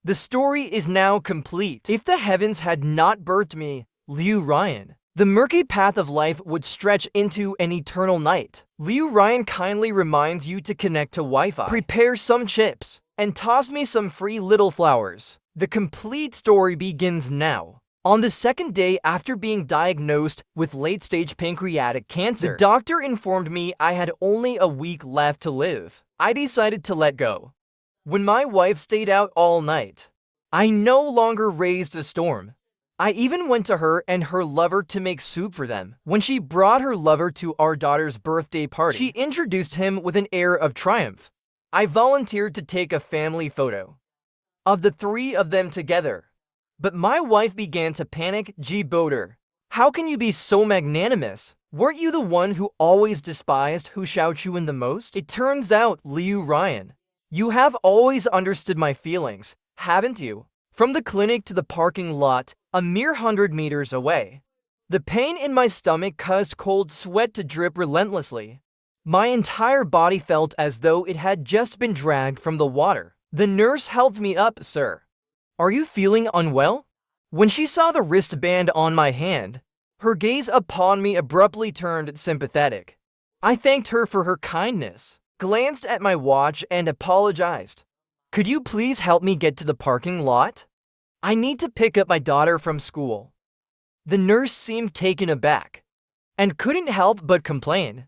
The story is now complete. If the heavens had not birthed me, Liu Ryan, the murky path of life would stretch into an eternal night. Liu Ryan kindly reminds you to connect to Wi-Fi, prepare some chips, and toss me some free little flowers. The complete story begins now. On the second day after being diagnosed with late-stage pancreatic cancer, the doctor informed me I had only a week left to live. I decided to let go. When my wife stayed out all night, I no longer raised a storm. I even went to her and her lover to make soup for them. When she brought her lover to our daughter's birthday party, she introduced him with an air of triumph. I volunteered to take a family photo of the three of them together. But my wife began to panic. Boater, how can you be so magnanimous? Weren't you the one who always despised Hu Shaochuan the most? It turns out, Liu Ryan, you have always understood my feelings, haven't you? From the clinic to the parking lot, a mere 100 meters away. The pain in my stomach caused cold sweat to drip relentlessly. My entire body felt as though it had just been dragged from the water. The nurse helped me up. Sir, are you feeling unwell? When she saw the wristband on my hand, her gaze upon me abruptly turned sympathetic. I thanked her for her kindness, glanced at my watch, and apologized. Could you please help me get to the parking lot? I need to pick up my daughter from school. The nurse seemed taken aback and couldn't help but complain.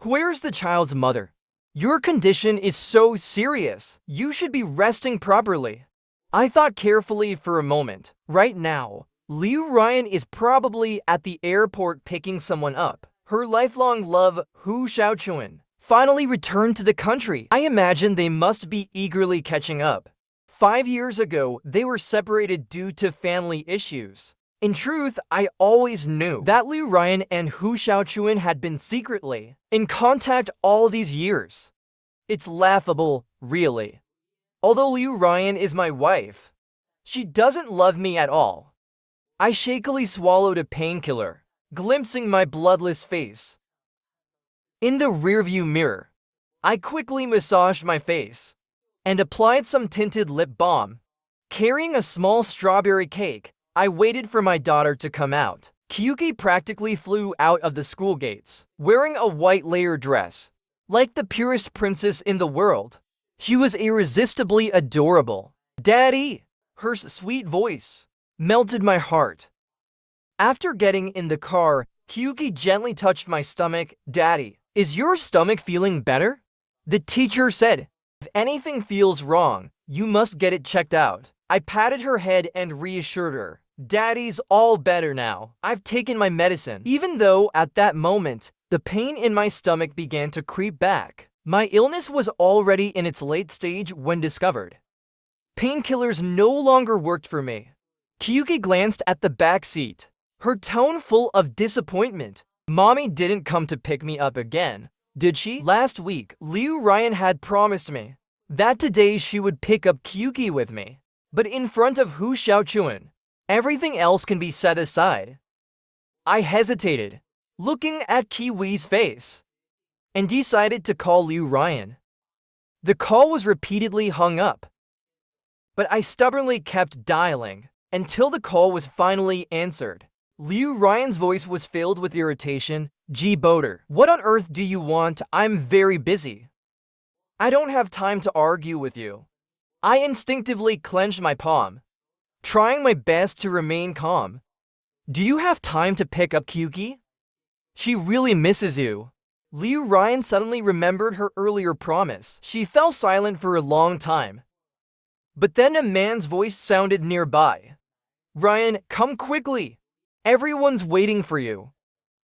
Where's the child's mother? Your condition is so serious. You should be resting properly. I thought carefully for a moment. Right now, Liu Ryan is probably at the airport picking someone up. Her lifelong love, Hu Shaochuan, finally returned to the country. I imagine they must be eagerly catching up. 5 years ago, they were separated due to family issues. In truth, I always knew that Liu Ryan and Hu Shaochuan had been secretly in contact all these years. It's laughable, really. Although Liu Ryan is my wife, she doesn't love me at all. I shakily swallowed a painkiller, glimpsing my bloodless face. In the rearview mirror, I quickly massaged my face and applied some tinted lip balm. Carrying a small strawberry cake, I waited for my daughter to come out. Kyuki practically flew out of the school gates, wearing a white layered dress. Like the purest princess in the world, she was irresistibly adorable. Daddy! Her sweet voice melted my heart. After getting in the car, Kyuki gently touched my stomach. Daddy, is your stomach feeling better? The teacher said, if anything feels wrong, you must get it checked out. I patted her head and reassured her. Daddy's all better now. I've taken my medicine. Even though at that moment, the pain in my stomach began to creep back. My illness was already in its late stage when discovered. Painkillers no longer worked for me. Kyuki glanced at the back seat, her tone full of disappointment. Mommy didn't come to pick me up again, did she? Last week, Liu Ryan had promised me that today she would pick up Kyuki with me. But in front of Hu Shaochuan, everything else can be set aside. I hesitated, looking at Kiwi's face, and decided to call Liu Ryan. The call was repeatedly hung up, but I stubbornly kept dialing until the call was finally answered. Liu Ryan's voice was filled with irritation. Boater, what on earth do you want? I'm very busy. I don't have time to argue with you. I instinctively clenched my palm, trying my best to remain calm. Do you have time to pick up Kyuki? She really misses you. Liu Ryan suddenly remembered her earlier promise. She fell silent for a long time. But then a man's voice sounded nearby. Ryan, come quickly. Everyone's waiting for you.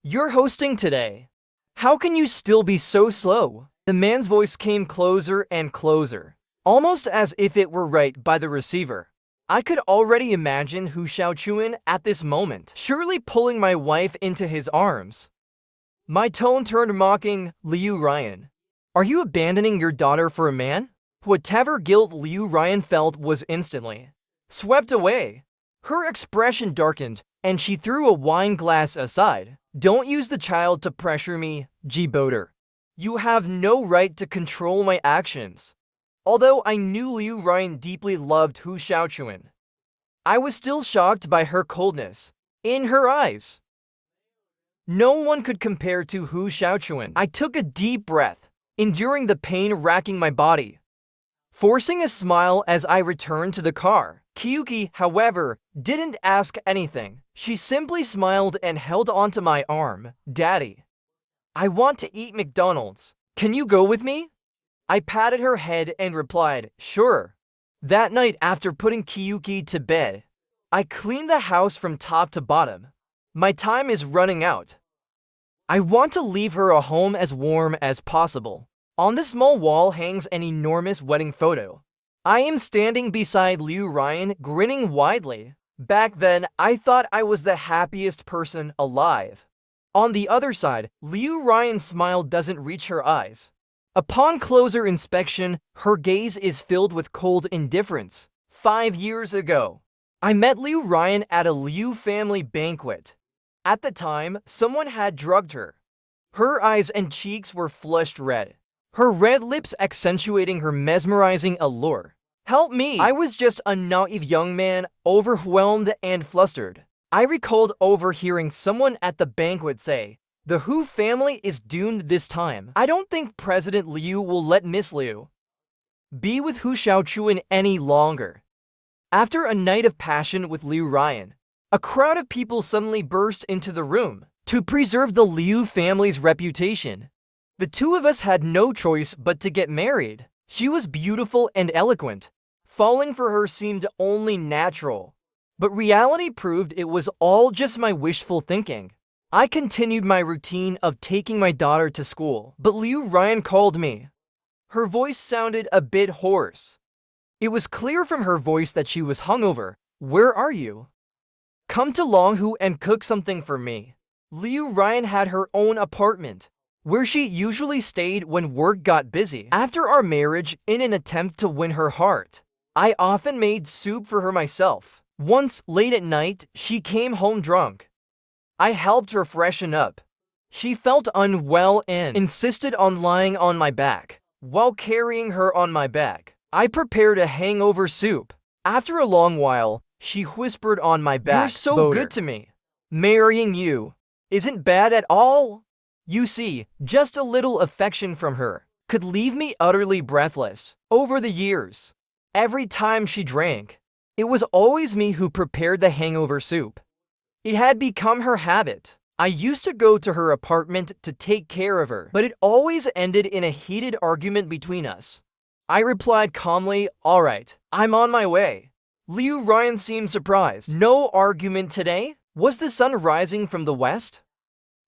You're hosting today. How can you still be so slow? The man's voice came closer and closer, almost as if it were right by the receiver. I could already imagine Hu Shaochuan at this moment, surely pulling my wife into his arms. My tone turned mocking. Liu Ryan, are you abandoning your daughter for a man? Whatever guilt Liu Ryan felt was instantly swept away. Her expression darkened, and she threw a wine glass aside. Don't use the child to pressure me, Boater. You have no right to control my actions. Although I knew Liu Ryan deeply loved Hu Xiaochuan, I was still shocked by her coldness in her eyes. No one could compare to Hu Xiaochuan. I took a deep breath, enduring the pain racking my body, forcing a smile as I returned to the car. Kyuki, however, didn't ask anything. She simply smiled and held onto my arm. Daddy, I want to eat McDonald's. Can you go with me? I patted her head and replied, sure. That night, after putting Kyuki to bed, I cleaned the house from top to bottom. My time is running out. I want to leave her a home as warm as possible. On the small wall hangs an enormous wedding photo. I am standing beside Liu Ryan, grinning widely. Back then, I thought I was the happiest person alive. On the other side, Liu Ryan's smile doesn't reach her eyes. Upon closer inspection, her gaze is filled with cold indifference. 5 years ago, I met Liu Ryan at a Liu family banquet. At the time, someone had drugged her. Her eyes and cheeks were flushed red, her red lips accentuating her mesmerizing allure. Help me! I was just a naive young man, overwhelmed and flustered. I recalled overhearing someone at the banquet say, the Hu family is doomed this time. I don't think President Liu will let Miss Liu be with Hu Xiaochuan any longer. After a night of passion with Liu Ryan, a crowd of people suddenly burst into the room to preserve the Liu family's reputation. The two of us had no choice but to get married. She was beautiful and eloquent. Falling for her seemed only natural. But reality proved it was all just my wishful thinking. I continued my routine of taking my daughter to school, but Liu Ryan called me. Her voice sounded a bit hoarse. It was clear from her voice that she was hungover. Where are you? Come to Longhu and cook something for me. Liu Ryan had her own apartment, where she usually stayed when work got busy. After our marriage, in an attempt to win her heart, I often made soup for her myself. Once, late at night, she came home drunk. I helped her freshen up. She felt unwell and insisted on lying on my back. While carrying her on my back, I prepared a hangover soup. After a long while, she whispered on my back, "You're so good to me. Marrying you isn't bad at all." You see, just a little affection from her could leave me utterly breathless. Over the years, every time she drank, it was always me who prepared the hangover soup. It had become her habit. I used to go to her apartment to take care of her, but it always ended in a heated argument between us. I replied calmly, all right, I'm on my way. Liu Ryan seemed surprised. No argument today? Was the sun rising from the west?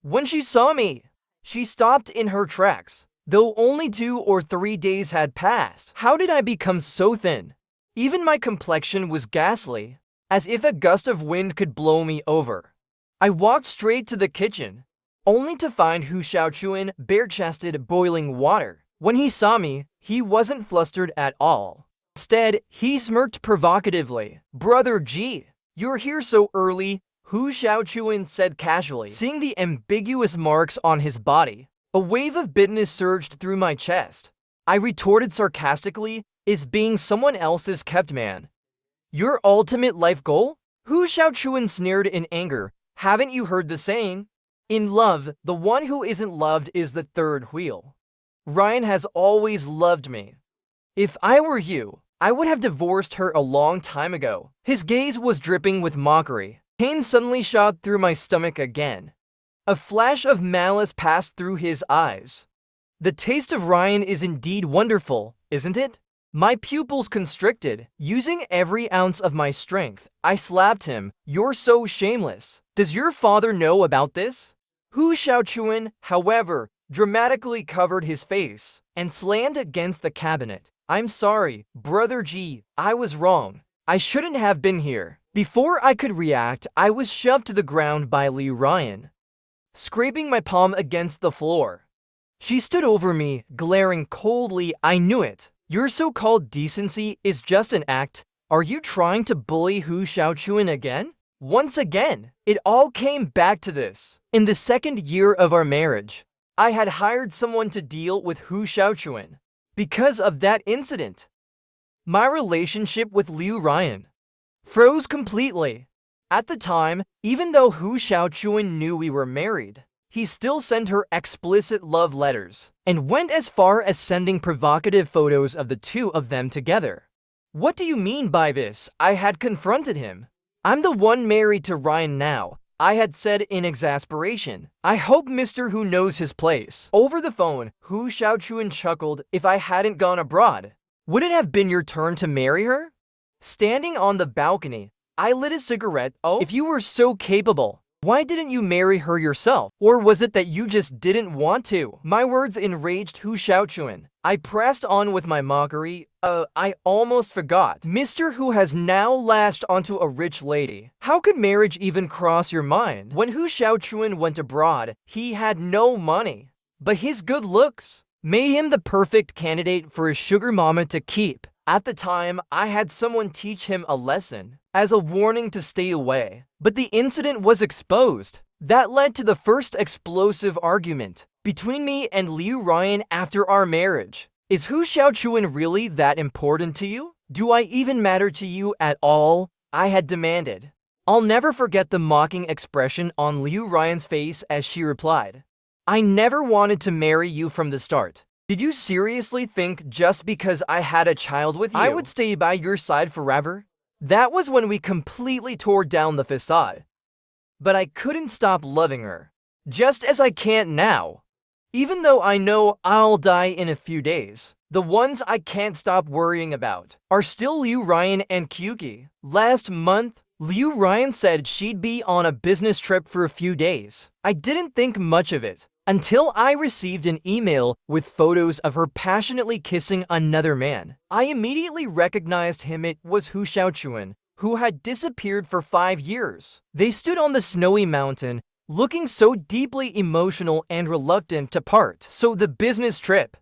When she saw me, she stopped in her tracks. Though only 2 or 3 days had passed, how did I become so thin? Even my complexion was ghastly, as if a gust of wind could blow me over. I walked straight to the kitchen, only to find Hu Xiaochuan bare-chested boiling water. When he saw me, he wasn't flustered at all. Instead, he smirked provocatively. Brother G, you're here so early, Hu Xiaochuan said casually. Seeing the ambiguous marks on his body, a wave of bitterness surged through my chest. I retorted sarcastically, is being someone else's kept man your ultimate life goal? Hu Xiaochuan sneered in anger. Haven't you heard the saying? In love, the one who isn't loved is the third wheel. Ryan has always loved me. If I were you, I would have divorced her a long time ago. His gaze was dripping with mockery. Pain suddenly shot through my stomach again. A flash of malice passed through his eyes. The taste of Ryan is indeed wonderful, isn't it? My pupils constricted. Using every ounce of my strength, I slapped him. You're so shameless. Does your father know about this? Hu Xiaochuan, however, dramatically covered his face and slammed against the cabinet. I'm sorry, Brother G, I was wrong. I shouldn't have been here. Before I could react, I was shoved to the ground by Liu Ryan, scraping my palm against the floor. She stood over me, glaring coldly. I knew it. Your so-called decency is just an act. Are you trying to bully Hu Xiaochuan again? Once again, it all came back to this. In the second year of our marriage, I had hired someone to deal with Hu Xiaochuan. Because of that incident, my relationship with Liu Ryan froze completely. At the time, even though Hu Xiaochuan knew we were married, he still sent her explicit love letters and went as far as sending provocative photos of the two of them together. What do you mean by this? I had confronted him. I'm the one married to Ryan now, I had said in exasperation. I hope Mr. Hu knows his place. Over the phone, Hu Xiaochuan chuckled. If I hadn't gone abroad, would it have been your turn to marry her? Standing on the balcony, I lit a cigarette. Oh, if you were so capable, why didn't you marry her yourself? Or was it that you just didn't want to? My words enraged Hu Xiaochuan. I pressed on with my mockery. I almost forgot. Mr. Hu has now latched onto a rich lady. How could marriage even cross your mind? When Hu Xiaochuan went abroad, he had no money, but his good looks made him the perfect candidate for a sugar mama to keep. At the time, I had someone teach him a lesson as a warning to stay away. But the incident was exposed. That led to the first explosive argument between me and Liu Ryan after our marriage. Is Hu Xiaochuan really that important to you? Do I even matter to you at all? I had demanded. I'll never forget the mocking expression on Liu Ryan's face as she replied, I never wanted to marry you from the start. Did you seriously think just because I had a child with you, I would stay by your side forever? That was when we completely tore down the facade. But I couldn't stop loving her, just as I can't now. Even though I know I'll die in a few days, the ones I can't stop worrying about are still Liu Ryan and Kyuki. Last month, Liu Ryan said she'd be on a business trip for a few days. I didn't think much of it until I received an email with photos of her passionately kissing another man. I immediately recognized him. It was Hu Xiaochuan, who had disappeared for 5 years. They stood on the snowy mountain, looking so deeply emotional and reluctant to part. So the business trip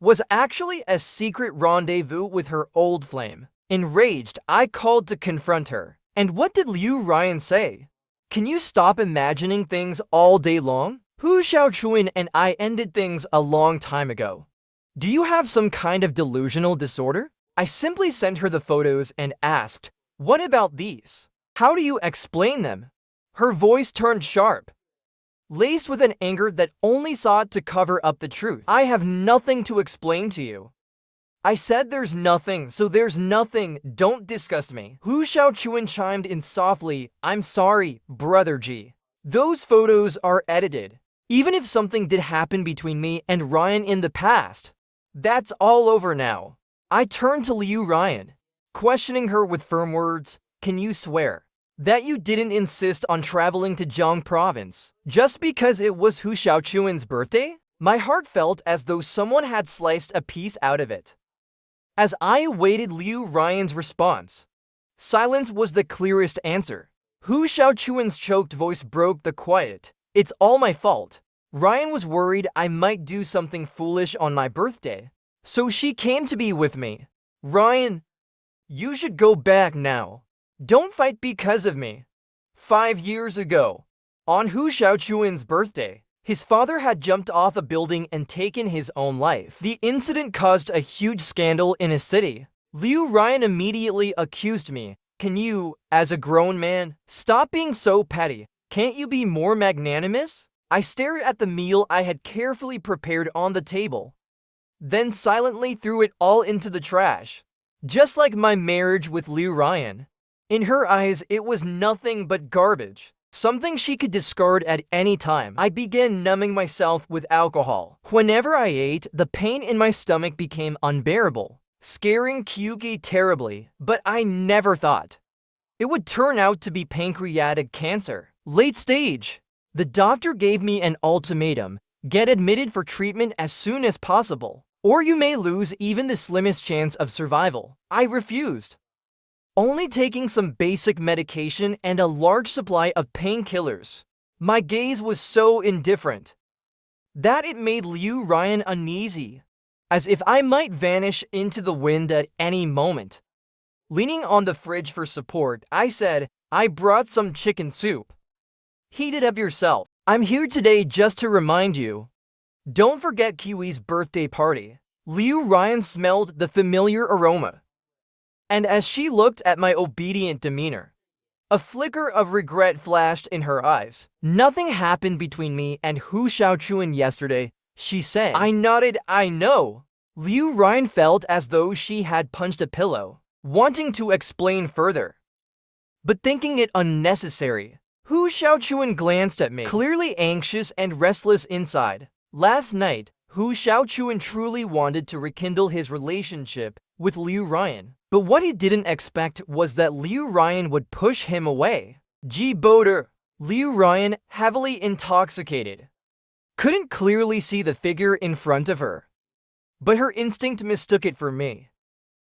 was actually a secret rendezvous with her old flame. Enraged, I called to confront her. And what did Liu Ryan say? Can you stop imagining things all day long? Hu Xiaochuan and I ended things a long time ago. Do you have some kind of delusional disorder? I simply sent her the photos and asked, what about these? How do you explain them? Her voice turned sharp, laced with an anger that only sought to cover up the truth. I have nothing to explain to you. I said there's nothing, so there's nothing. Don't disgust me. Hu Xiaochuan chimed in softly. I'm sorry, Brother G. Those photos are edited. Even if something did happen between me and Ryan in the past, that's all over now. I turned to Liu Ryan, questioning her with firm words. Can you swear that you didn't insist on traveling to Jiang province just because it was Hu Xiaochuan's birthday? My heart felt as though someone had sliced a piece out of it. As I awaited Liu Ryan's response, silence was the clearest answer. Hu Xiaochuan's choked voice broke the quiet. It's all my fault. Ryan was worried I might do something foolish on my birthday, so she came to be with me. Ryan, you should go back now. Don't fight because of me. 5 years ago, on Hu Xiaochuan's birthday, his father had jumped off a building and taken his own life. The incident caused a huge scandal in his city. Liu Ryan immediately accused me. Can you, as a grown man, stop being so petty? Can't you be more magnanimous? I stared at the meal I had carefully prepared on the table, then silently threw it all into the trash. Just like my marriage with Liu Ryan. In her eyes, it was nothing but garbage, something she could discard at any time. I began numbing myself with alcohol. Whenever I ate, the pain in my stomach became unbearable, scaring Kyuki terribly, but I never thought it would turn out to be pancreatic cancer. Late stage. The doctor gave me an ultimatum. Get admitted for treatment as soon as possible, or you may lose even the slimmest chance of survival. I refused, only taking some basic medication and a large supply of painkillers. My gaze was so indifferent that it made Liu Ryan uneasy, as if I might vanish into the wind at any moment. Leaning on the fridge for support, I said, I brought some chicken soup. Heat it up yourself. I'm here today just to remind you. Don't forget Kiwi's birthday party. Liu Ryan smelled the familiar aroma. And as she looked at my obedient demeanor, a flicker of regret flashed in her eyes. Nothing happened between me and Hu Xiaochuan yesterday, she said. I nodded, I know. Liu Ryan felt as though she had punched a pillow, wanting to explain further, but thinking it unnecessary. Hu Xiaochuan glanced at me, clearly anxious and restless inside. Last night, Hu Xiaochuan truly wanted to rekindle his relationship with Liu Ryan. But what he didn't expect was that Liu Ryan would push him away. Ji Boder. Liu Ryan, heavily intoxicated, couldn't clearly see the figure in front of her, but her instinct mistook it for me.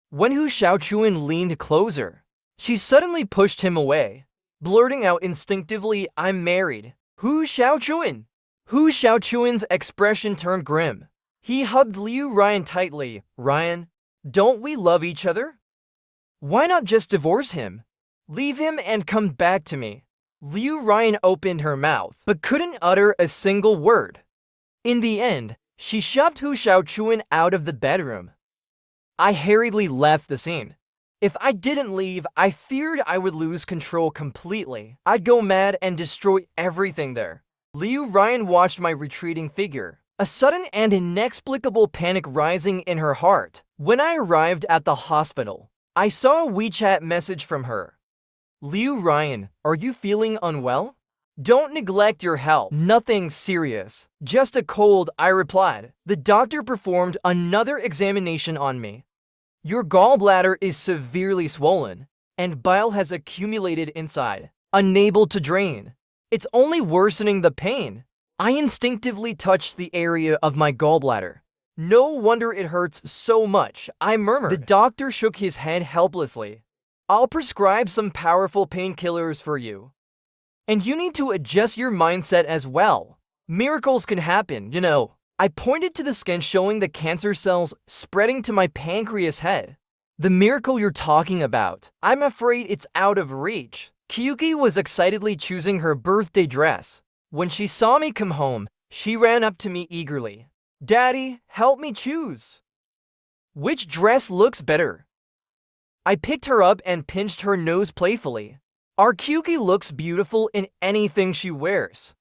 When Hu Xiaochuan leaned closer, she suddenly pushed him away, blurting out instinctively, I'm married. Hu Xiaochuan. Hu Xiaochuan's expression turned grim. He hugged Liu Ryan tightly. Ryan, don't we love each other? Why not just divorce him? Leave him and come back to me. Liu Ryan opened her mouth, but couldn't utter a single word. In the end, she shoved Hu Xiaochuan out of the bedroom. I hurriedly left the scene. If I didn't leave, I feared I would lose control completely. I'd go mad and destroy everything there. Liu Ryan watched my retreating figure, a sudden and inexplicable panic rising in her heart. When I arrived at the hospital, I saw a WeChat message from her. Liu Ryan, are you feeling unwell? Don't neglect your health. Nothing serious. Just a cold, I replied. The doctor performed another examination on me. Your gallbladder is severely swollen, and bile has accumulated inside, unable to drain. It's only worsening the pain. I instinctively touched the area of my gallbladder. No wonder it hurts so much, I murmured. The doctor shook his head helplessly. I'll prescribe some powerful painkillers for you. And you need to adjust your mindset as well. Miracles can happen, you know. I pointed to the scan showing the cancer cells spreading to my pancreas head. The miracle you're talking about. I'm afraid it's out of reach. Kyuki was excitedly choosing her birthday dress. When she saw me come home, she ran up to me eagerly. Daddy, help me choose. Which dress looks better? I picked her up and pinched her nose playfully. Our Kyuki looks beautiful in anything she wears.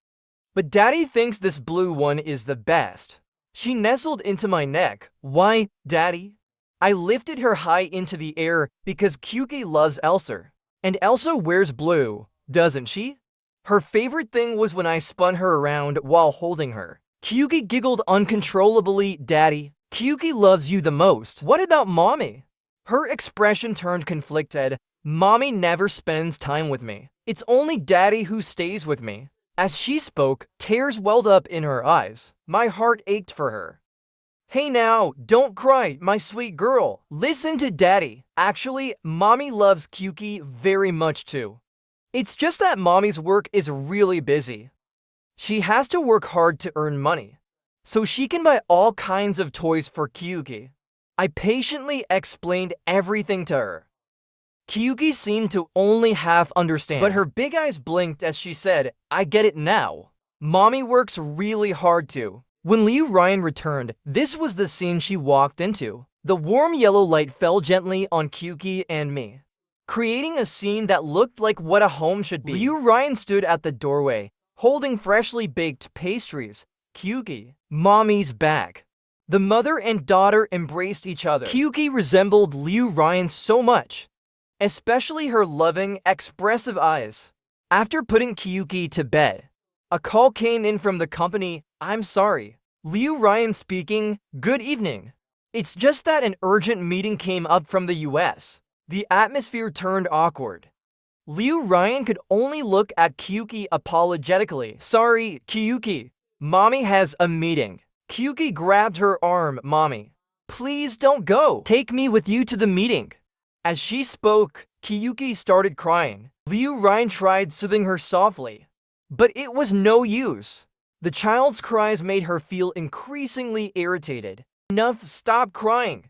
But Daddy thinks this blue one is the best. She nestled into my neck. Why, Daddy? I lifted her high into the air because Kyuki loves Elsa. And Elsa wears blue, doesn't she? Her favorite thing was when I spun her around while holding her. Kyuki giggled uncontrollably. Daddy, Kyuki loves you the most. What about Mommy? Her expression turned conflicted. Mommy never spends time with me. It's only Daddy who stays with me. As she spoke, tears welled up in her eyes. My heart ached for her. Hey now, don't cry, my sweet girl. Listen to Daddy. Actually, Mommy loves Kyuki very much too. It's just that Mommy's work is really busy. She has to work hard to earn money, so she can buy all kinds of toys for Kyuki. I patiently explained everything to her. Kyuki seemed to only half understand, but her big eyes blinked as she said, I get it now. Mommy works really hard too. When Liu Ryan returned, this was the scene she walked into. The warm yellow light fell gently on Kyuki and me, creating a scene that looked like what a home should be. Liu Ryan stood at the doorway, holding freshly baked pastries. Kyuki, Mommy's back. The mother and daughter embraced each other. Kyuki resembled Liu Ryan so much, especially her loving, expressive eyes. After putting Kyuki to bed, a call came in from the company. I'm sorry. Liu Ryan speaking. Good evening. It's just that an urgent meeting came up from the US. The atmosphere turned awkward. Liu Ryan could only look at Kyuki apologetically. Sorry, Kyuki. Mommy has a meeting. Kyuki grabbed her arm. Mommy, please don't go. Take me with you to the meeting. As she spoke, Kyuki started crying. Liu Ryan tried soothing her softly, but it was no use. The child's cries made her feel increasingly irritated. Enough, stop crying.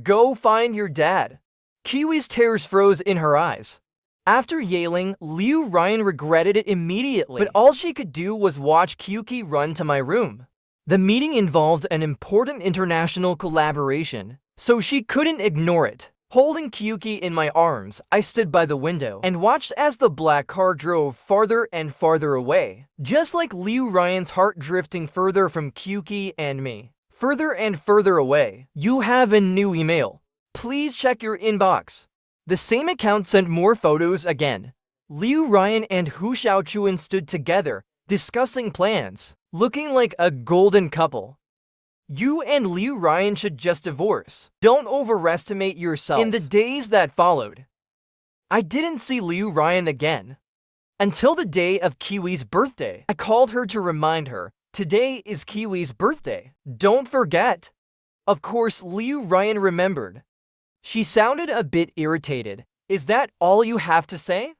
Go find your dad. Kiwi's tears froze in her eyes. After yelling, Liu Ryan regretted it immediately, but all she could do was watch Kyuki run to my room. The meeting involved an important international collaboration, so she couldn't ignore it. Holding Kyuki in my arms, I stood by the window and watched as the black car drove farther and farther away, just like Liu Ryan's heart drifting further from Kyuki and me. Further and further away. You have a new email. Please check your inbox. The same account sent more photos again. Liu Ryan and Hu Xiaochuan stood together, discussing plans, looking like a golden couple. You and Liu Ryan should just divorce. Don't overestimate yourself. In the days that followed, I didn't see Liu Ryan again. Until the day of Kiwi's birthday. I called her to remind her, today is Kiwi's birthday. Don't forget. Of course, Liu Ryan remembered. She sounded a bit irritated. Is that all you have to say?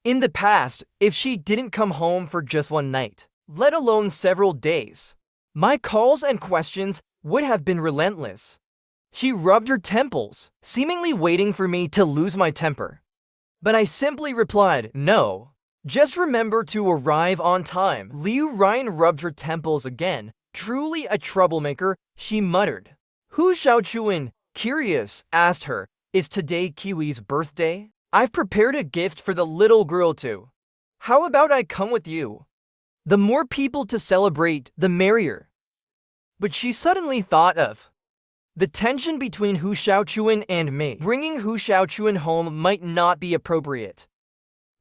In the past, if she didn't come home for just one night, let alone several days, my calls and questions would have been relentless. She rubbed her temples, seemingly waiting for me to lose my temper. But I simply replied, no. Just remember to arrive on time. Liu Ryan rubbed her temples again. Truly a troublemaker, she muttered. Hu Xiaochuan, curious, asked her, is today Kiwi's birthday? I've prepared a gift for the little girl too. How about I come with you? The more people to celebrate, the merrier. But she suddenly thought of the tension between Hu Xiaochuan and me. Bringing Hu Xiaochuan home might not be appropriate.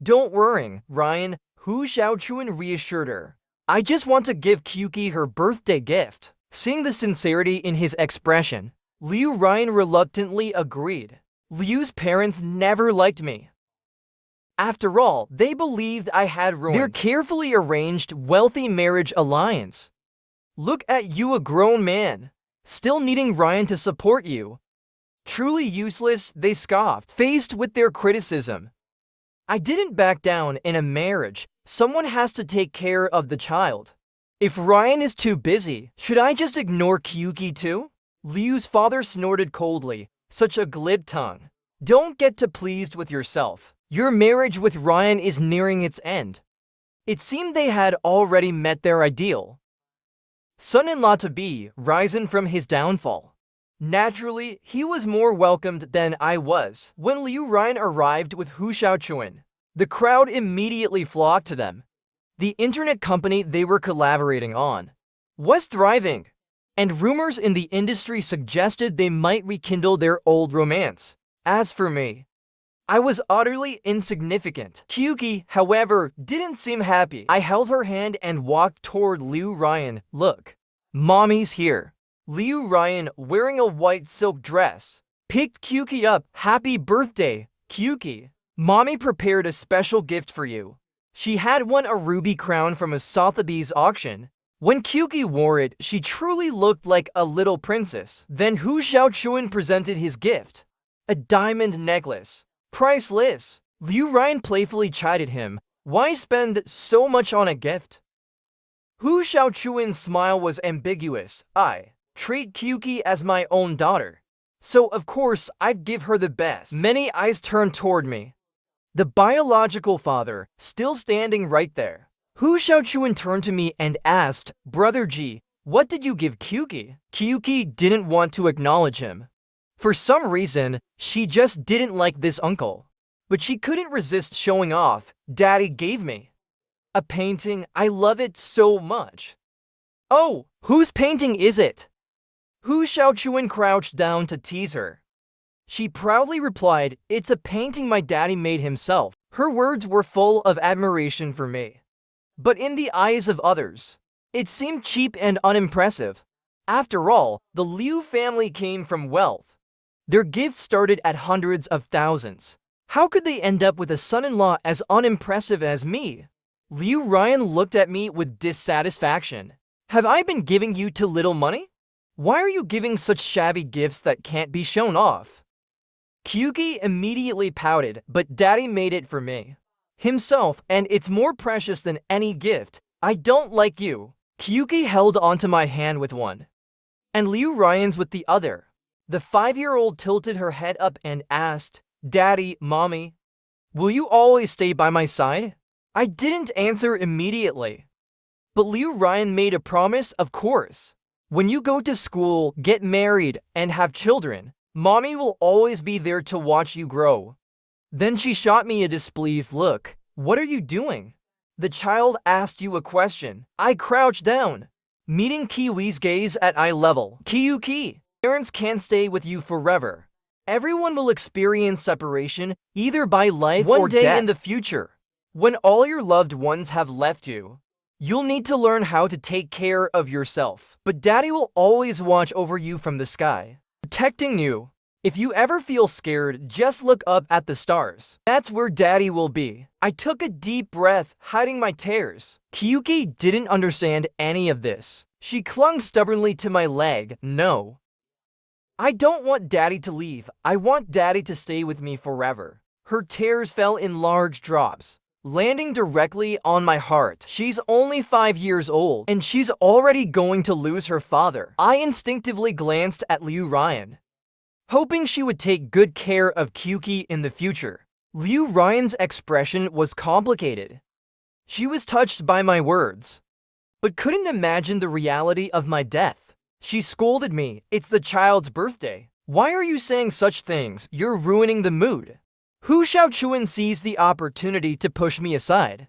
Don't worry, Ryan, Hu Xiaochuan reassured her. I just want to give Kyuki her birthday gift. Seeing the sincerity in his expression, Liu Ryan reluctantly agreed. Liu's parents never liked me. After all, they believed I had ruined their carefully arranged, wealthy marriage alliance. Look at you, a grown man, still needing Ryan to support you. Truly useless, they scoffed, faced with their criticism. I didn't back down. In a marriage, someone has to take care of the child. If Ryan is too busy, should I just ignore Kyuki too? Liu's father snorted coldly, such a glib tongue. Don't get too pleased with yourself. Your marriage with Ryan is nearing its end. It seemed they had already met their ideal son-in-law-to-be, risen from his downfall. Naturally, he was more welcomed than I was. When Liu Ryan arrived with Hu Xiaochuan, the crowd immediately flocked to them. The internet company they were collaborating on was thriving, and rumors in the industry suggested they might rekindle their old romance. As for me, I was utterly insignificant. Kyuki, however, didn't seem happy. I held her hand and walked toward Liu Ryan. Look, mommy's here. Liu Ryan, wearing a white silk dress, picked Kyuki up. Happy birthday, Kyuki. Mommy prepared a special gift for you. She had won a ruby crown from a Sotheby's auction. When Kyuki wore it, she truly looked like a little princess. Then Hu Xiaochuan presented his gift, a diamond necklace. Priceless. Liu Ryan playfully chided him. Why spend so much on a gift? Hu Xiaochuan's smile was ambiguous. I treat Kyuki as my own daughter, so of course I'd give her the best. Many eyes turned toward me. The biological father, still standing right there. Hu Xiaochuan turned to me and asked, Brother Ji, what did you give Kyuki? Kyuki didn't want to acknowledge him. For some reason, she just didn't like this uncle. But she couldn't resist showing off. Daddy gave me a painting. I love it so much. Oh, whose painting is it? Hu Xiaochuan crouched down to tease her. She proudly replied, it's a painting my daddy made himself. Her words were full of admiration for me. But in the eyes of others, it seemed cheap and unimpressive. After all, the Liu family came from wealth. Their gifts started at hundreds of thousands. How could they end up with a son-in-law as unimpressive as me? Liu Ryan looked at me with dissatisfaction. Have I been giving you too little money? Why are you giving such shabby gifts that can't be shown off? Kyuki immediately pouted, but Daddy made it for me himself, and it's more precious than any gift. I don't like you. Kyuki held onto my hand with one, and Liu Ryan's with the other. The 5-year-old tilted her head up and asked, Daddy, Mommy, will you always stay by my side? I didn't answer immediately. But Liu Ryan made a promise, of course. When you go to school, get married, and have children, mommy will always be there to watch you grow. Then she shot me a displeased look. What are you doing? The child asked you a question. I crouched down. Meeting Kiwi's gaze at eye level. Kyuki. Parents can't stay with you forever. Everyone will experience separation, either by life or death. One day in the future, when all your loved ones have left you, you'll need to learn how to take care of yourself. But Daddy will always watch over you from the sky, protecting you. If you ever feel scared, just look up at the stars. That's where Daddy will be. I took a deep breath, hiding my tears. Kyuki didn't understand any of this. She clung stubbornly to my leg. No. I don't want Daddy to leave. I want Daddy to stay with me forever. Her tears fell in large drops, landing directly on my heart. She's only 5 years old, and she's already going to lose her father. I instinctively glanced at Liu Ryan, hoping she would take good care of Kyuki in the future. Liu Ryan's expression was complicated. She was touched by my words, but couldn't imagine the reality of my death. She scolded me. It's the child's birthday. Why are you saying such things? You're ruining the mood. Hu Xiaochuan seized the opportunity to push me aside,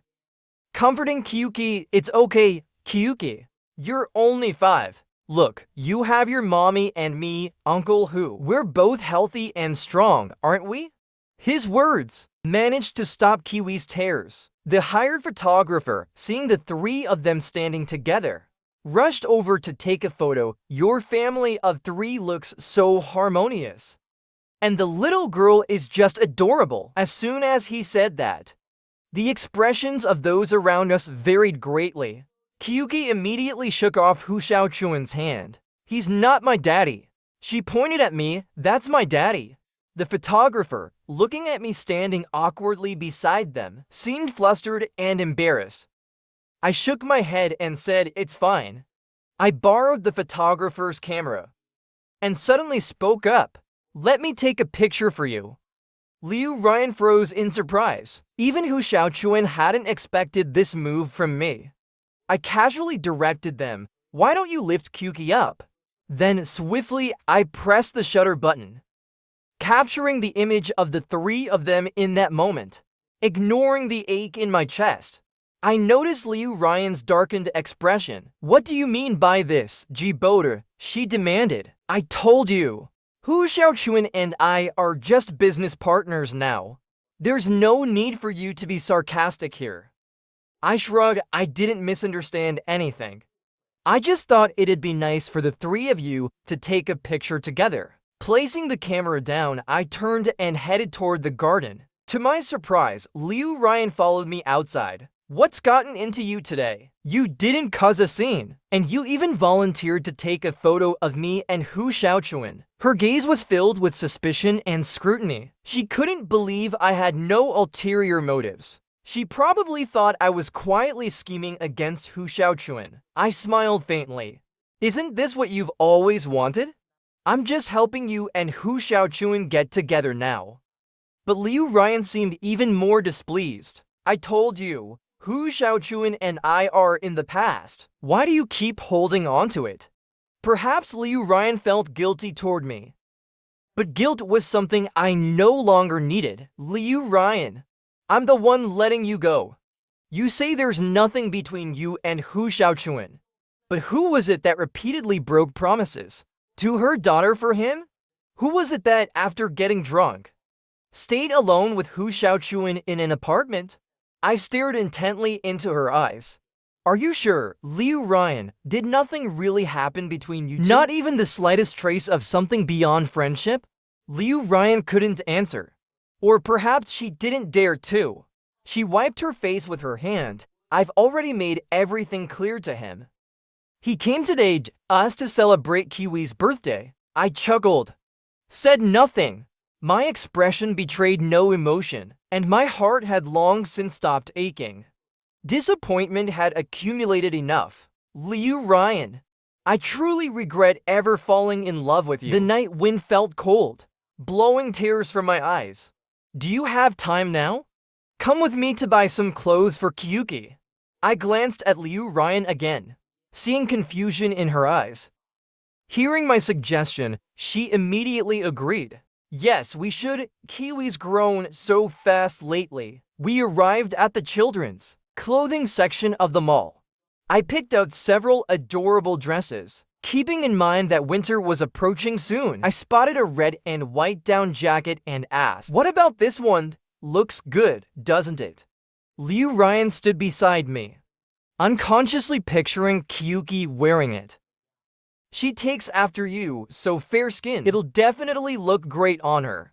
comforting Kyuki. It's okay, Kyuki. You're only 5. Look, you have your mommy and me, Uncle Hu. We're both healthy and strong, aren't we? His words managed to stop Kiwi's tears. The hired photographer, seeing the 3 of them standing together, rushed over to take a photo. Your family of 3 looks so harmonious. And the little girl is just adorable. As soon as he said that, the expressions of those around us varied greatly. Kyuki immediately shook off Hu Xiaochuan's hand. He's not my daddy. She pointed at me. That's my daddy. The photographer, looking at me standing awkwardly beside them, seemed flustered and embarrassed. I shook my head and said, it's fine. I borrowed the photographer's camera and suddenly spoke up. Let me take a picture for you. Liu Ryan froze in surprise. Even Hu Xiaochuan hadn't expected this move from me. I casually directed them. Why don't you lift Kyuki up? Then swiftly, I pressed the shutter button, capturing the image of the 3 of them in that moment, ignoring the ache in my chest. I noticed Liu Ryan's darkened expression. What do you mean by this, Jiboder? She demanded. I told you. Hu Xiaochuan and I are just business partners now. There's no need for you to be sarcastic here. I shrugged. I didn't misunderstand anything. I just thought it'd be nice for the 3 of you to take a picture together. Placing the camera down, I turned and headed toward the garden. To my surprise, Liu Ryan followed me outside. What's gotten into you today? You didn't cause a scene, and you even volunteered to take a photo of me and Hu Xiaochuan. Her gaze was filled with suspicion and scrutiny. She couldn't believe I had no ulterior motives. She probably thought I was quietly scheming against Hu Xiaochuan. I smiled faintly. Isn't this what you've always wanted? I'm just helping you and Hu Xiaochuan get together now. But Liu Ryan seemed even more displeased. I told you, Hu Xiaochuan and I are in the past. Why do you keep holding on to it? Perhaps Liu Ryan felt guilty toward me. But guilt was something I no longer needed. Liu Ryan, I'm the one letting you go. You say there's nothing between you and Hu Xiaochuan. But who was it that repeatedly broke promises? To her daughter for him? Who was it that, after getting drunk, stayed alone with Hu Xiaochuan in an apartment? I stared intently into her eyes. Are you sure, Liu Ryan, did nothing really happen between you two? Not even the slightest trace of something beyond friendship? Liu Ryan couldn't answer. Or perhaps she didn't dare to. She wiped her face with her hand. I've already made everything clear to him. He came today us to celebrate Kiwi's birthday. I chuckled. Said nothing. My expression betrayed no emotion, and my heart had long since stopped aching. Disappointment had accumulated enough. Liu Ryan, I truly regret ever falling in love with you. The night wind felt cold, blowing tears from my eyes. Do you have time now? Come with me to buy some clothes for Kyuki. I glanced at Liu Ryan again, seeing confusion in her eyes. Hearing my suggestion, she immediately agreed. Yes, we should. Kiwi's grown so fast lately. We arrived at the children's clothing section of the mall. I picked out several adorable dresses. Keeping in mind that winter was approaching soon, I spotted a red and white down jacket and asked, "What about this one? Looks good, doesn't it?" Liu Ryan stood beside me, unconsciously picturing Kyuki wearing it. She takes after you, so fair-skinned. It'll definitely look great on her.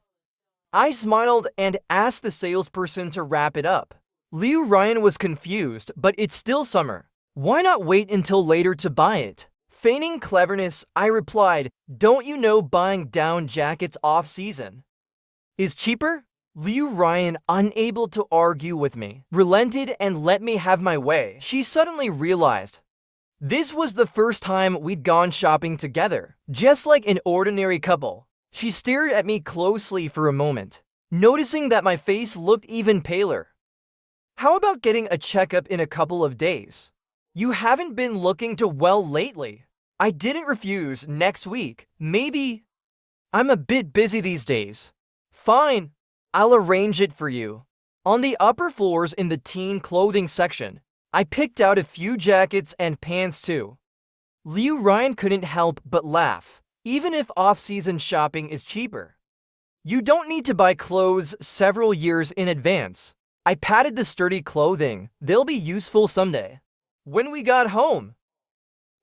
I smiled and asked the salesperson to wrap it up. Liu Ryan was confused, but it's still summer. Why not wait until later to buy it? Feigning cleverness, I replied, "Don't you know buying down jackets off-season is cheaper?" Liu Ryan, unable to argue with me, relented and let me have my way. She suddenly realized this was the first time we'd gone shopping together. Just like an ordinary couple, she stared at me closely for a moment, noticing that my face looked even paler. "How about getting a checkup in a couple of days? You haven't been looking too well lately." I didn't refuse. "Next week, maybe. I'm a bit busy these days." "Fine, I'll arrange it for you." On the upper floors in the teen clothing section, I picked out a few jackets and pants too. Liu Ryan couldn't help but laugh, even if off-season shopping is cheaper. "You don't need to buy clothes several years in advance." I patted the sturdy clothing. "They'll be useful someday." When we got home,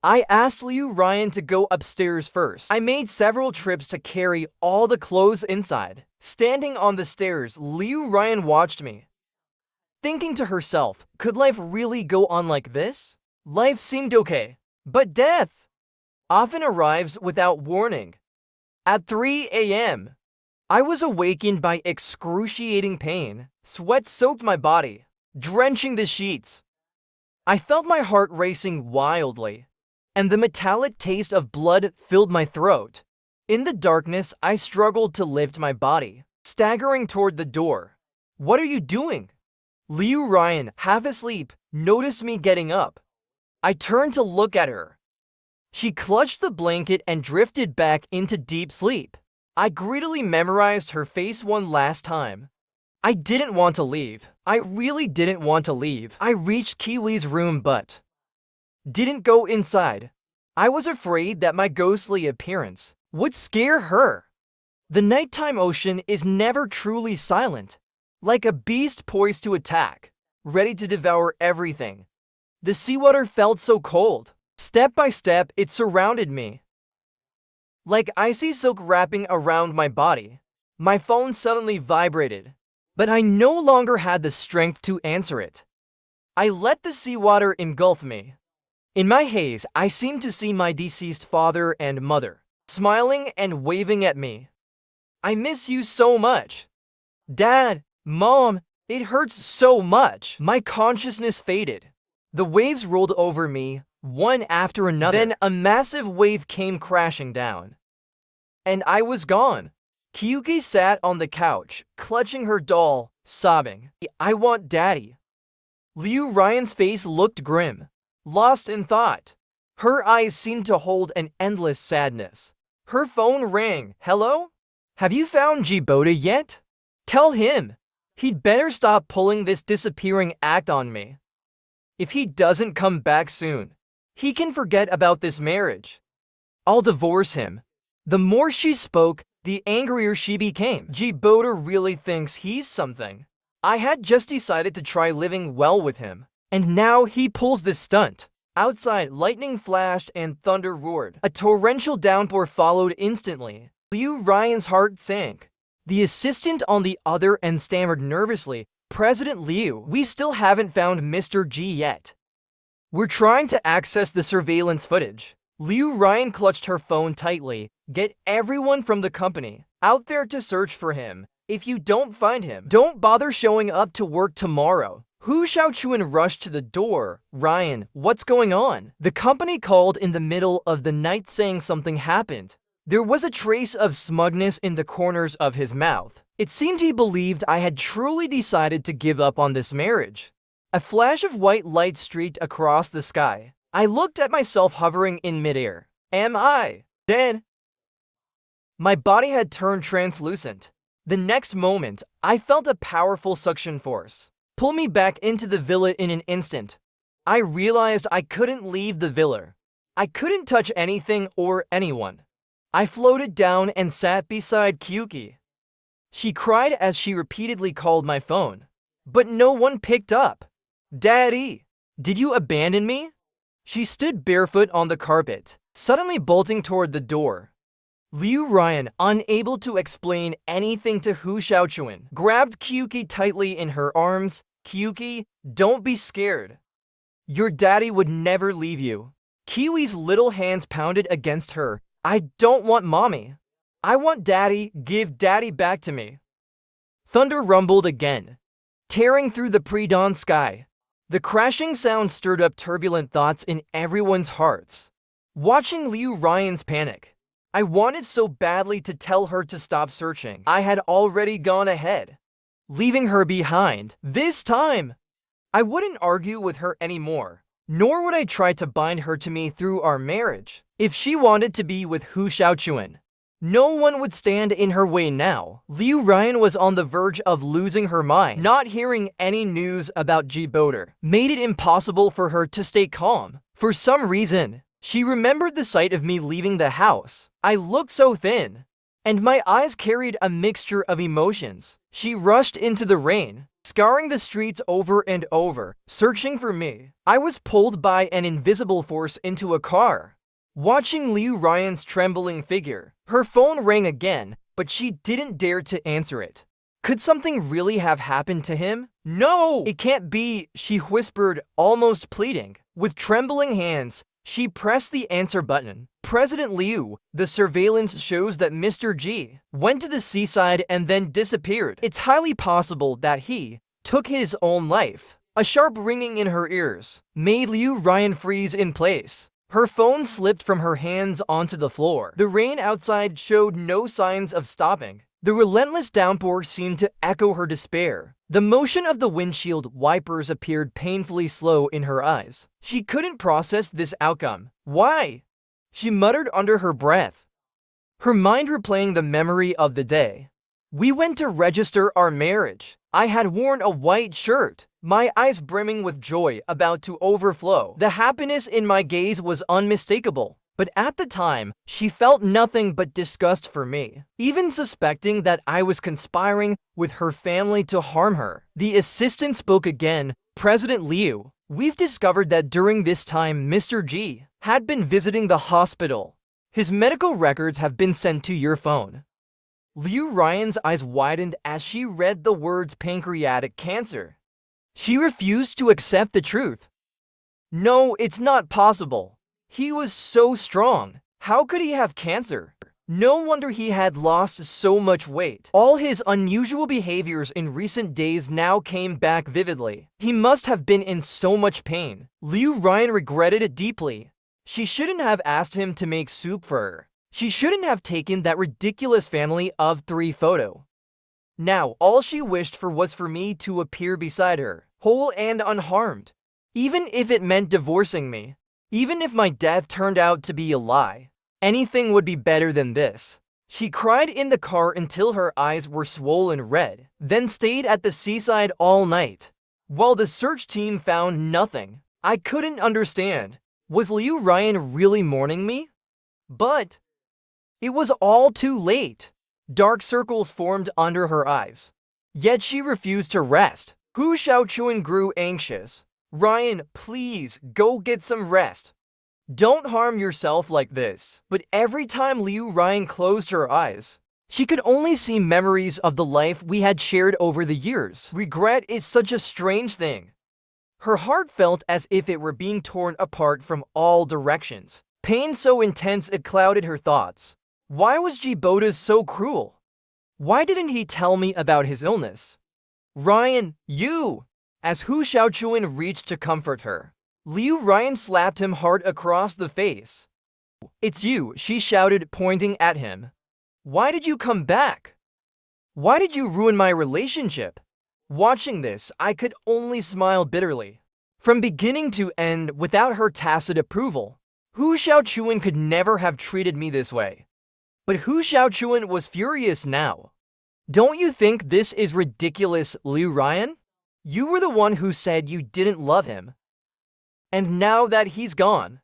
I asked Liu Ryan to go upstairs first. I made several trips to carry all the clothes inside. Standing on the stairs, Liu Ryan watched me, thinking to herself, could life really go on like this? Life seemed okay, but death often arrives without warning. At 3 a.m., I was awakened by excruciating pain. Sweat soaked my body, drenching the sheets. I felt my heart racing wildly, and the metallic taste of blood filled my throat. In the darkness, I struggled to lift my body, staggering toward the door. "What are you doing?" Liu Ryan, half asleep, noticed me getting up. I turned to look at her. She clutched the blanket and drifted back into deep sleep. I greedily memorized her face one last time. I didn't want to leave. I really didn't want to leave. I reached Kiwi's room but didn't go inside. I was afraid that my ghostly appearance would scare her. The nighttime ocean is never truly silent, like a beast poised to attack, ready to devour everything. The seawater felt so cold. Step by step, it surrounded me, like icy silk wrapping around my body. My phone suddenly vibrated, but I no longer had the strength to answer it. I let the seawater engulf me. In my haze, I seemed to see my deceased father and mother, smiling and waving at me. "I miss you so much. Dad, Mom, it hurts so much." My consciousness faded. The waves rolled over me, one after another. Then a massive wave came crashing down, and I was gone. Kyuki sat on the couch, clutching her doll, sobbing. "I want Daddy." Liu Ryan's face looked grim, lost in thought. Her eyes seemed to hold an endless sadness. Her phone rang. "Hello? Have you found Jibota yet? Tell him he'd better stop pulling this disappearing act on me. If he doesn't come back soon, he can forget about this marriage. I'll divorce him." The more she spoke, the angrier she became. Jibota really thinks he's something. I had just decided to try living well with him, and now he pulls this stunt. Outside, lightning flashed and thunder roared. A torrential downpour followed instantly. Liu Ryan's heart sank. The assistant on the other end stammered nervously, "President Liu, we still haven't found Mr. G yet. We're trying to access the surveillance footage." Liu Ryan clutched her phone tightly. "Get everyone from the company out there to search for him. If you don't find him, don't bother showing up to work tomorrow." Hu Xiaochuan rushed to the door. "Ryan, what's going on?" The company called in the middle of the night saying something happened. There was a trace of smugness in the corners of his mouth. It seemed he believed I had truly decided to give up on this marriage. A flash of white light streaked across the sky. I looked at myself hovering in midair. Am I dead? My body had turned translucent. The next moment, I felt a powerful suction force pull me back into the villa in an instant. I realized I couldn't leave the villa. I couldn't touch anything or anyone. I floated down and sat beside Kyuki. She cried as she repeatedly called my phone, but no one picked up. Daddy, did you abandon me? She stood barefoot on the carpet, suddenly bolting toward the door. Liu Ryan, unable to explain anything to Hu Xiaochuan, grabbed Kyuki tightly in her arms. Kyuki, don't be scared. Your daddy would never leave you. Kiwi's little hands pounded against her. I don't want mommy. I want daddy. Give daddy back to me. Thunder rumbled again, tearing through the pre-dawn sky. The crashing sound stirred up turbulent thoughts in everyone's hearts. Watching Liu Ryan's panic, I wanted so badly to tell her to stop searching. I had already gone ahead, leaving her behind. This time, I wouldn't argue with her anymore, nor would I try to bind her to me through our marriage. If she wanted to be with Hu Xiaochuan, no one would stand in her way now. Liu Ryan was on the verge of losing her mind. Not hearing any news about Jiboder made it impossible for her to stay calm. For some reason, she remembered the sight of me leaving the house. I looked so thin, and my eyes carried a mixture of emotions. She rushed into the rain, scouring the streets over and over, searching for me. I was pulled by an invisible force into a car. Watching Liu Ryan's trembling figure, her phone rang again, but she didn't dare to answer it. Could something really have happened to him? No! It can't be, she whispered, almost pleading. With trembling hands, she pressed the answer button. President Liu, the surveillance shows that Mr. G went to the seaside and then disappeared. It's highly possible that he took his own life. A sharp ringing in her ears made Liu Ryan freeze in place. Her phone slipped from her hands onto the floor. The rain outside showed no signs of stopping. The relentless downpour seemed to echo her despair. The motion of the windshield wipers appeared painfully slow in her eyes. She couldn't process this outcome. Why? She muttered under her breath, her mind replaying the memory of the day. We went to register our marriage. I had worn a white shirt, my eyes brimming with joy about to overflow. The happiness in my gaze was unmistakable. But at the time, she felt nothing but disgust for me, even suspecting that I was conspiring with her family to harm her. The assistant spoke again. President Liu, we've discovered that during this time Mr. G had been visiting the hospital. His medical records have been sent to your phone. Liu Ryan's eyes widened as she read the words pancreatic cancer. She refused to accept the truth. No, it's not possible. He was so strong. How could he have cancer? No wonder he had lost so much weight. All his unusual behaviors in recent days now came back vividly. He must have been in so much pain. Liu Ryan regretted it deeply. She shouldn't have asked him to make soup for her. She shouldn't have taken that ridiculous family of 3 photo. Now, all she wished for was for me to appear beside her, whole and unharmed. Even if it meant divorcing me. Even if my death turned out to be a lie, anything would be better than this. She cried in the car until her eyes were swollen red, then stayed at the seaside all night. While the search team found nothing, I couldn't understand. Was Liu Ryan really mourning me? But it was all too late. Dark circles formed under her eyes. Yet she refused to rest. Hu Xiaochuan grew anxious. Ryan, please, go get some rest. Don't harm yourself like this. But every time Liu Ryan closed her eyes, she could only see memories of the life we had shared over the years. Regret is such a strange thing. Her heart felt as if it were being torn apart from all directions. Pain so intense it clouded her thoughts. Why was Jiboda so cruel? Why didn't he tell me about his illness? Ryan, you! As Hu Xiaochuan reached to comfort her, Liu Ryan slapped him hard across the face. It's you, she shouted, pointing at him. Why did you come back? Why did you ruin my relationship? Watching this, I could only smile bitterly. From beginning to end, without her tacit approval, Hu Xiaochuan could never have treated me this way. But Hu Xiaochuan was furious now. Don't you think this is ridiculous, Liu Ryan? You were the one who said you didn't love him. And now that he's gone,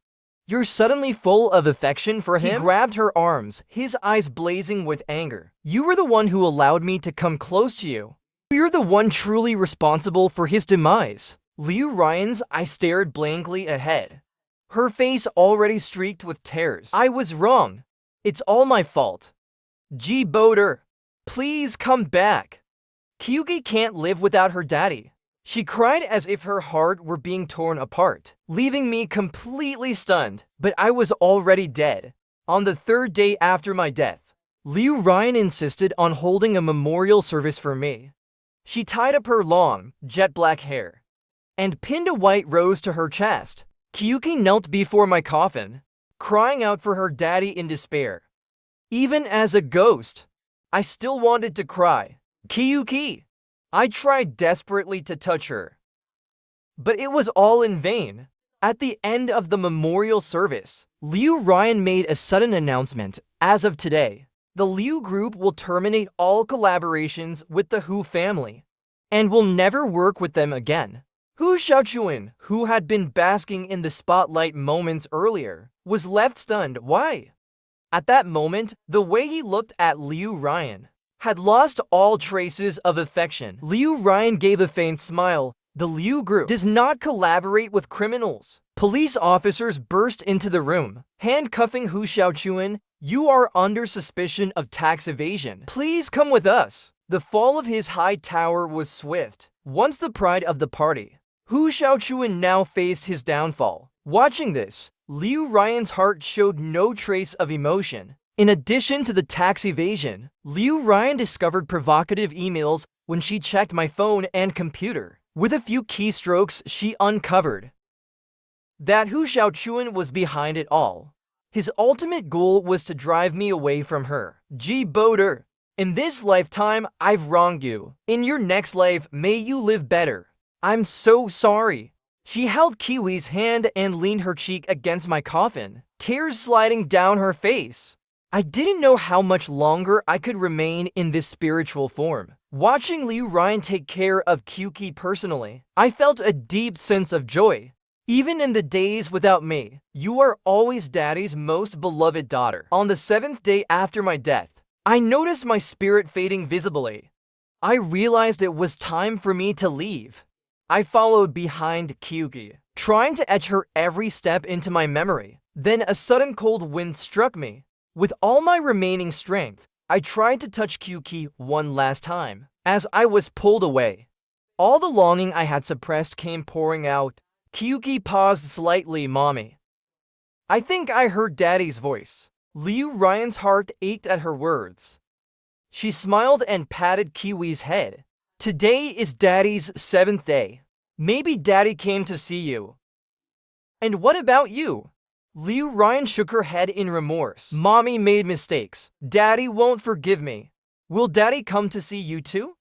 you're suddenly full of affection for him? He grabbed her arms, his eyes blazing with anger. You were the one who allowed me to come close to you. You're the one truly responsible for his demise. Liu Ryan's eyes stared blankly ahead, her face already streaked with tears. I was wrong. It's all my fault. Ji Boater, please come back. Kyugi can't live without her daddy. She cried as if her heart were being torn apart, leaving me completely stunned. But I was already dead. On the third day after my death, Liu Ryan insisted on holding a memorial service for me. She tied up her long, jet black hair and pinned a white rose to her chest. Kyuki knelt before my coffin, crying out for her daddy in despair. Even as a ghost, I still wanted to cry. Kyuki! I tried desperately to touch her, but it was all in vain. At the end of the memorial service, Liu Ryan made a sudden announcement. As of today, the Liu Group will terminate all collaborations with the Hu family and will never work with them again. Hu Xiaochuan, who had been basking in the spotlight moments earlier, was left stunned. Why? At that moment, the way he looked at Liu Ryan had lost all traces of affection. Liu Ryan gave a faint smile. The Liu Group does not collaborate with criminals. Police officers burst into the room, handcuffing Hu Xiaochuan. You are under suspicion of tax evasion. Please come with us. The fall of his high tower was swift. Once the pride of the party, Hu Xiaochuan now faced his downfall. Watching this, Liu Ryan's heart showed no trace of emotion. In addition to the tax evasion, Liu Ryan discovered provocative emails when she checked my phone and computer. With a few keystrokes, she uncovered that Hu Xiaochuan was behind it all. His ultimate goal was to drive me away from her. Ji Boater, in this lifetime, I've wronged you. In your next life, may you live better. I'm so sorry. She held Kiwi's hand and leaned her cheek against my coffin, tears sliding down her face. I didn't know how much longer I could remain in this spiritual form. Watching Liu Ryan take care of Kyuki personally, I felt a deep sense of joy. Even in the days without me, you are always Daddy's most beloved daughter. On the 7th day after my death, I noticed my spirit fading visibly. I realized it was time for me to leave. I followed behind Kyuki, trying to etch her every step into my memory. Then a sudden cold wind struck me. With all my remaining strength, I tried to touch Kyuki one last time. As I was pulled away, all the longing I had suppressed came pouring out. Kyuki paused slightly. Mommy. I think I heard Daddy's voice. Liu Ryan's heart ached at her words. She smiled and patted Kiwi's head. Today is Daddy's 7th day. Maybe Daddy came to see you. And what about you? Liu Ryan shook her head in remorse. Mommy made mistakes. Daddy won't forgive me. Will Daddy come to see you too?